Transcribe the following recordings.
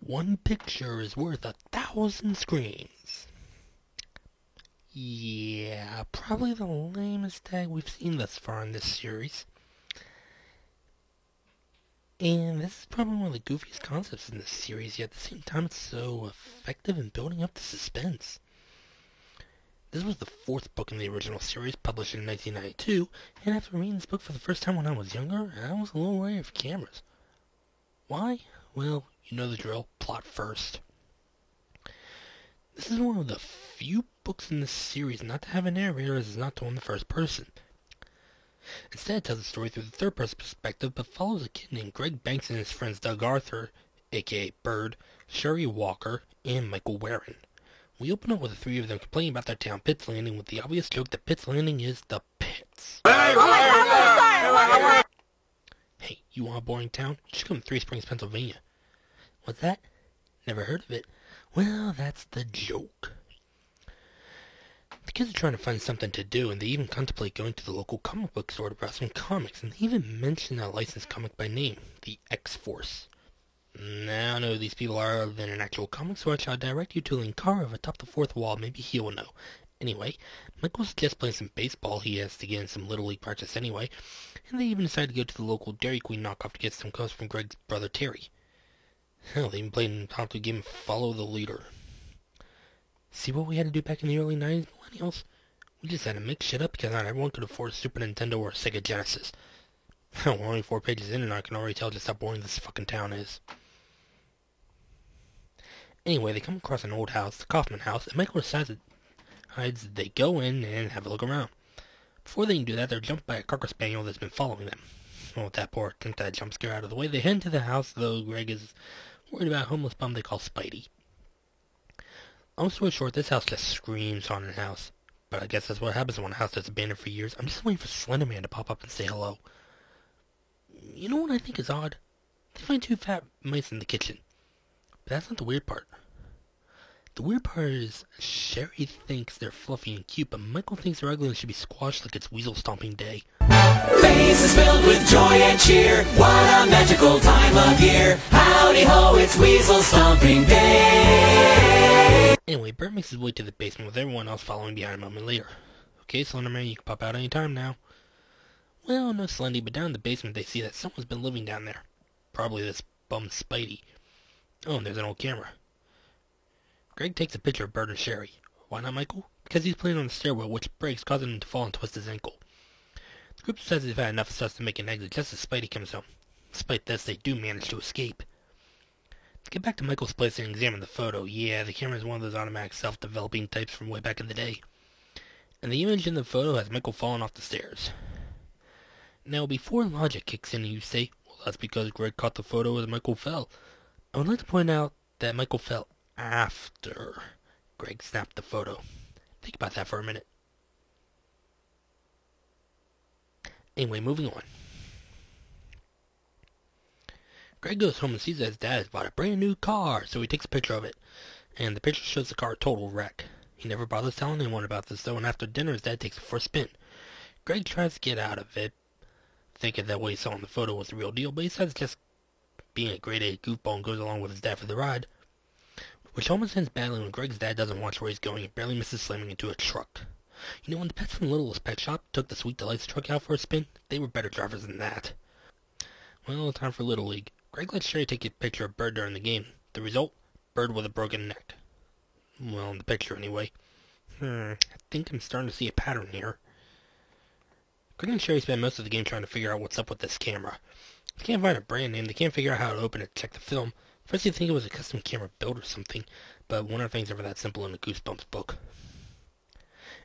One picture is worth 1,000 screens. Yeah, probably the lamest tag we've seen thus far in this series. And this is probably one of the goofiest concepts in this series, yet at the same time it's so effective in building up the suspense. This was the fourth book in the original series, published in 1992, and after reading this book for the first time when I was younger, I was a little wary of cameras. Why? Well, you know the drill. Plot first. This is one of the few books in this series not to have a narrator as is not told in the first person. Instead, it tells the story through the third-person perspective, but follows a kid named Greg Banks and his friends Doug Arthur, aka Bird, Sherry Walker, and Michael Warren. We open up with the three of them complaining about their town, Pitt's Landing, with the obvious joke that Pitt's Landing is the pits. Hey, you want a boring town? Just come to Three Springs, Pennsylvania. What's that? Never heard of it. Well, that's the joke. The kids are trying to find something to do, and they even contemplate going to the local comic book store to browse some comics, and they even mention a licensed comic by name, the X-Force. Now I know who these people are other than an actual comic, so I shall direct you to Linkarov atop the fourth wall. Maybe he will know. Anyway, Michael suggests playing some baseball. He has to get in some Little League practice anyway, and they even decide to go to the local Dairy Queen knockoff to get some coats from Greg's brother Terry. Hell, they even played an impromptu game of Follow the Leader. See what we had to do back in the early 90s, millennials? We just had to mix shit up because not everyone could afford a Super Nintendo or a Sega Genesis. We're only 4 pages in and I can already tell just how boring this fucking town is. Anyway, they come across an old house, the Kaufman house, and Michael decides that they go in and have a look around. Before they can do that, they're jumped by a Cocker Spaniel that's been following them. Well, with that poor attempt at a jump scare out of the way, they head into the house, though Greg is worried about a homeless bum they call Spidey. Long story short, this house just screams haunted house. But I guess that's what happens when a house that's abandoned for years. I'm just waiting for Slender Man to pop up and say hello. You know what I think is odd? They find 2 fat mice in the kitchen. But that's not the weird part. The weird part is Sherry thinks they're fluffy and cute, but Michael thinks they're ugly and should be squashed like it's weasel stomping day. Faces filled with joy and cheer. What a magical time of year. Howdy ho, it's weasel stomping day. Anyway, Bert makes his way to the basement with everyone else following behind a moment later. Okay, Slenderman, you can pop out any time now. Well, no Slendy, but down in the basement they see that someone's been living down there. Probably this bum Spidey. Oh, and there's an old camera. Greg takes a picture of Bert and Sherry. Why not Michael? Because he's playing on the stairwell, which breaks, causing him to fall and twist his ankle. The group says they've had enough stuff to make an exit just as Spidey comes home. Despite this, they do manage to escape. To get back to Michael's place and examine the photo, yeah, the camera is one of those automatic self-developing types from way back in the day. And the image in the photo has Michael falling off the stairs. Now, before logic kicks in and you say, well, that's because Greg caught the photo as Michael fell, I would like to point out that Michael fell after Greg snapped the photo. Think about that for a minute. Anyway, moving on. Greg goes home and sees that his dad has bought a brand new car, so he takes a picture of it. And the picture shows the car a total wreck. He never bothers telling anyone about this though, and after dinner his dad takes it for a spin. Greg tries to get out of it, thinking that what he saw in the photo was the real deal, but he decides just being a grade A goofball and goes along with his dad for the ride. Which almost ends badly when Greg's dad doesn't watch where he's going and barely misses slamming into a truck. You know, when the pets from Littlest Pet Shop took the Sweet Delights truck out for a spin, they were better drivers than that. Well, time for Little League. Greg lets Sherry take a picture of Bird during the game. The result? Bird with a broken neck. Well, in the picture anyway. I think I'm starting to see a pattern here. Greg and Sherry spend most of the game trying to figure out what's up with this camera. They can't find a brand name, they can't figure out how to open it to check the film. First you think it was a custom camera built or something, but one of the things ever that simple in the Goosebumps book.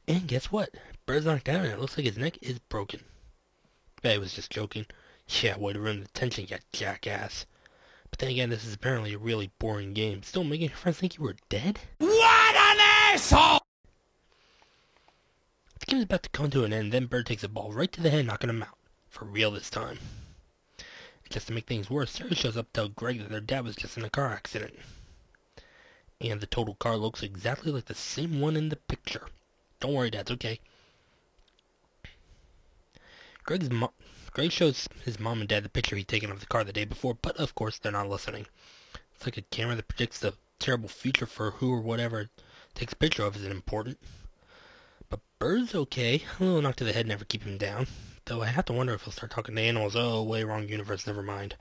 And guess what? Bird's knocked down and it looks like his neck is broken. Bet he was just joking. Yeah, way to ruin the tension, you jackass. But then again, this is apparently a really boring game. Still making your friends think you were dead? What an asshole! The game's about to come to an end, then Bird takes a ball right to the head, knocking him out. For real this time. Just to make things worse, Sarah shows up to tell Greg that their dad was just in a car accident. And the total car looks exactly like the same one in the picture. Don't worry, Dad, it's okay. Greg shows his mom and dad the picture he'd taken of the car the day before, but of course they're not listening. It's like a camera that predicts the terrible future for who or whatever it takes a picture of isn't important. But Bird's okay. A little knock to the head never keep him down. Though I have to wonder if he'll start talking to animals. Oh, way wrong universe, never mind.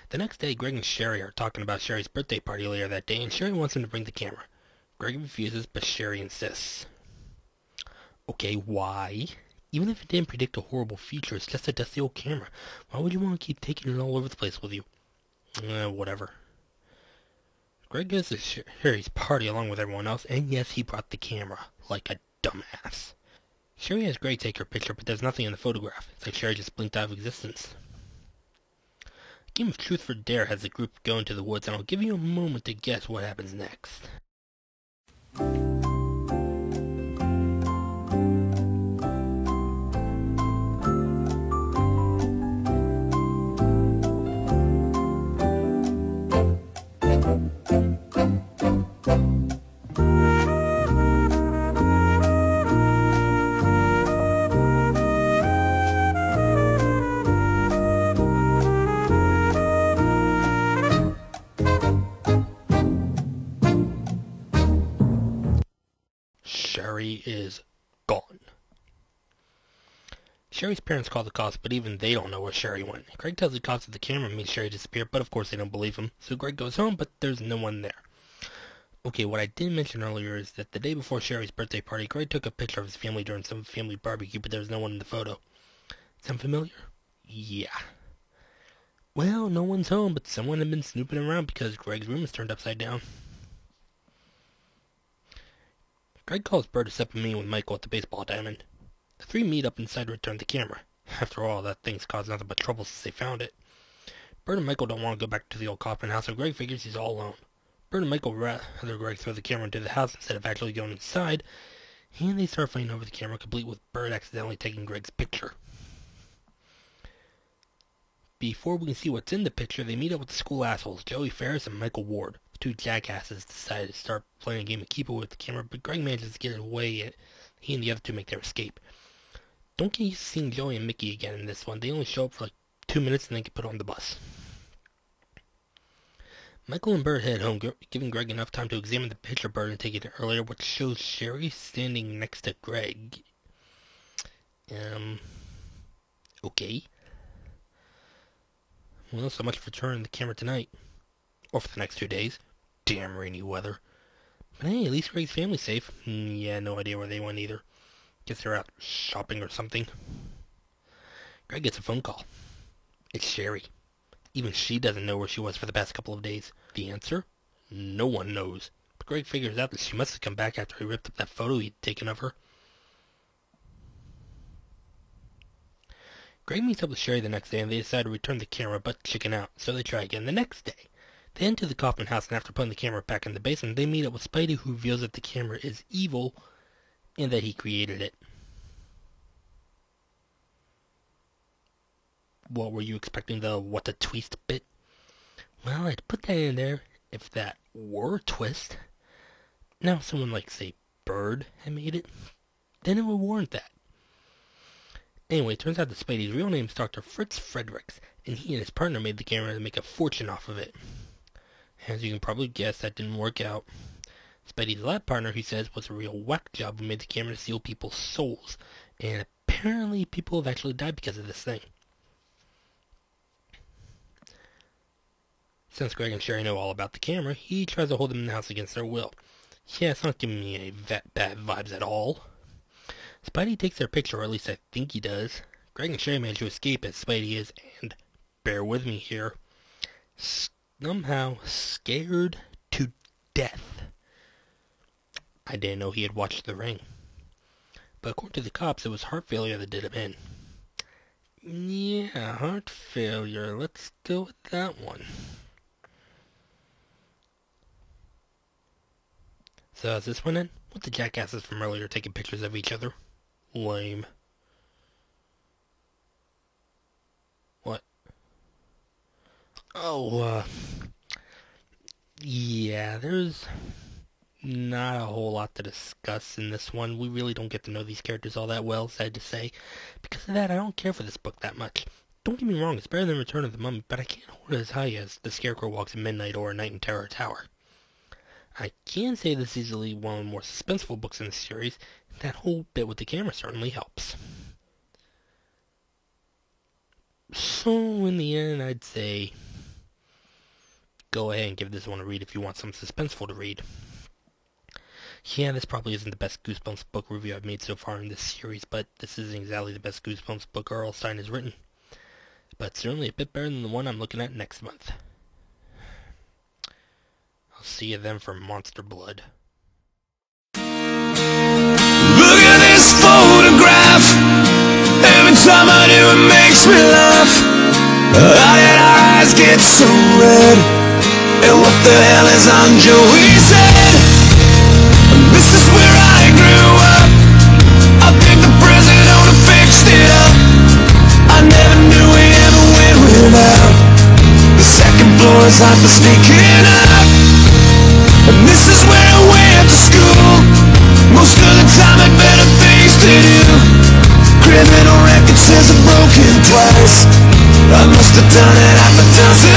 The next day, Greg and Sherry are talking about Sherry's birthday party later that day, and Sherry wants him to bring the camera. Greg refuses, but Sherry insists. Okay, why? Even if it didn't predict a horrible future, it's just a dusty old camera. Why would you want to keep taking it all over the place with you? Whatever. Greg goes to Sherry's party along with everyone else, and yes, he brought the camera. Like a dumbass. Sherry has Greg take her picture, but there's nothing in the photograph. It's like Sherry just blinked out of existence. A game of Truth or Dare has the group go into the woods, and I'll give you a moment to guess what happens next. Sherry is gone. Sherry's parents call the cops, but even they don't know where Sherry went. Greg tells the cops that the camera made Sherry disappear, but of course they don't believe him. So Greg goes home, but there's no one there. Okay, what I didn't mention earlier is that the day before Sherry's birthday party, Greg took a picture of his family during some family barbecue, but there's no one in the photo. Sound familiar? Yeah. Well, no one's home, but someone had been snooping around because Greg's room is turned upside down. Greg calls Bert to set up a meeting with Michael at the baseball diamond. The three meet up inside to return the camera. After all, that thing's caused nothing but trouble since they found it. Bert and Michael don't want to go back to the old Kaufman house, so Greg figures he's all alone. Bert and Michael rather Greg throw the camera into the house instead of actually going inside, and they start fighting over the camera, complete with Bert accidentally taking Greg's picture. Before we can see what's in the picture, they meet up with the school assholes, Joey Ferris and Michael Ward. The two jackasses decide to start playing a game of keep-away with the camera, but Greg manages to get it away, and he and the other two make their escape. Don't get used to seeing Joey and Mickey again in this one. They only show up for like 2 minutes and then get put on the bus. Michael and Bert head home, giving Greg enough time to examine the picture Bert had taken earlier, which shows Sherry standing next to Greg. Okay. Well, so much for turning the camera tonight. Or for the next 2 days. Damn rainy weather. But hey, at least Greg's family's safe. Yeah, no idea where they went either. Guess they're out shopping or something. Greg gets a phone call. It's Sherry. Even she doesn't know where she was for the past couple of days. The answer? No one knows. But Greg figures out that she must have come back after he ripped up that photo he'd taken of her. Greg meets up with Sherry the next day and they decide to return the camera but chicken out, so they try again the next day. They enter the Kaufman house and after putting the camera back in the basement, they meet up with Spidey who reveals that the camera is evil and that he created it. What, were you expecting the what a twist bit? Well, I'd put that in there if that were a twist. Now if someone like, say, Bird had made it, then it would warrant that. Anyway, it turns out that Spidey's real name is Dr. Fritz Fredericks, and he and his partner made the camera to make a fortune off of it. As you can probably guess, that didn't work out. Spidey's lab partner, he says, was a real whack job who made the camera to steal people's souls, and apparently people have actually died because of this thing. Since Greg and Sherry know all about the camera, he tries to hold them in the house against their will. Yeah, it's not giving me any bad vibes at all. Spidey takes their picture, or at least I think he does. Greg and Sherry manage to escape as Spidey is, and bear with me here, somehow scared to death. I didn't know he had watched The Ring. But according to the cops, it was heart failure that did him in. Yeah, heart failure. Let's go with that one. So is this one in? With the jackasses from earlier taking pictures of each other? Lame. What? Oh, yeah, there's not a whole lot to discuss in this one. We really don't get to know these characters all that well, sad to say. Because of that, I don't care for this book that much. Don't get me wrong, it's better than Return of the Mummy, but I can't hold it as high as The Scarecrow Walks at Midnight or A Night in Terror Tower. I can say this is easily one of the more suspenseful books in the series, and that whole bit with the camera certainly helps. So, in the end, I'd say go ahead and give this one a read if you want something suspenseful to read. Yeah, this probably isn't the best Goosebumps book review I've made so far in this series, but this isn't exactly the best Goosebumps book R.L. Stine has written. But certainly a bit better than the one I'm looking at next month. I'll see you then for Monster Blood. Look at this photograph. Every time I do it makes me laugh. How did our eyes get so red? And what the hell is on Joey's head? This is where I grew up. I think the president owner fixed it up. I never knew we ever went without. The second floor is hot for sneaking up. And this is where I went to school. Most of the time had better things to do. Criminal record says I've broken twice. I must have done it half a dozen